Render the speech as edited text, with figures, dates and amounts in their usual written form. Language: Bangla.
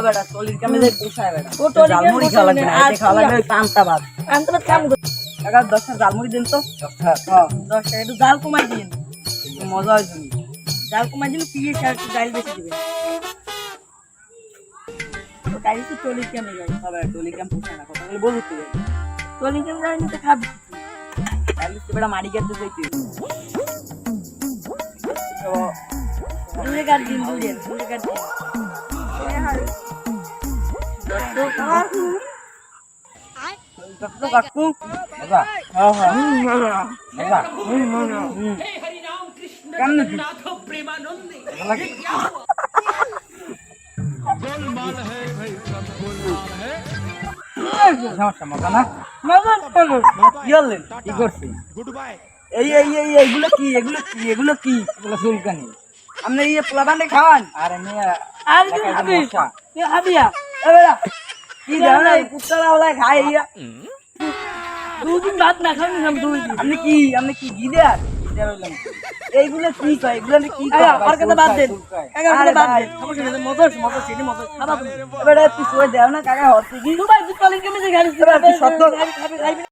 বেটা টলির কামে যাই পোষায় বেটা ও টলি জালমুড়ি খাওয়া লাগবে না এটা খাওয়া লাগবে পান্তা ভাত কাম কাকা 10টা জালমুড়ি দিন তো 10টা একটু জাল কমাই দিন মজা হয় তুমি জাল কমাই দিলে পিয়ে আর একটু ডাল বেশি দিবেন তো ডাল তো টলি কেমন যায় তবে টলি কাম পোষায় না কথা বলে বলতে টলি কেমন যায় নিতে খাবি তাহলে তো বেটা মারি গেতে যাইতে তো দূরে কাট দিন দূরে কাট দিন কাকু মজা হ্যাঁ হ্যাঁ মজা কেমন সমস্যা মজা না কি হলেন কি করছি এইগুলো কি এগুলো চুলকানি আপনি ইয়ে পোলা বান্ডে খাওয়ান আর এমনি আর কি খাবি তুই খাবিয়া কি জানো এই কুত্তালা ওলা খায় ইয়া দুদিন ভাত না খাবি না দুই দিন আপনি কি গিদার এইগুলো কি কয় এগুলো কি কয় আর কথা বাদ দেন কাকা আরে বাদ ভাই দেন সমস্যা নেই মজা সেটি মজা খাবা তুমি এবারে তুই কই দেও না কাকা হচ্ছে কি দুবাই তুই টলি কেমন যায় গাড়ি সত্য খাবি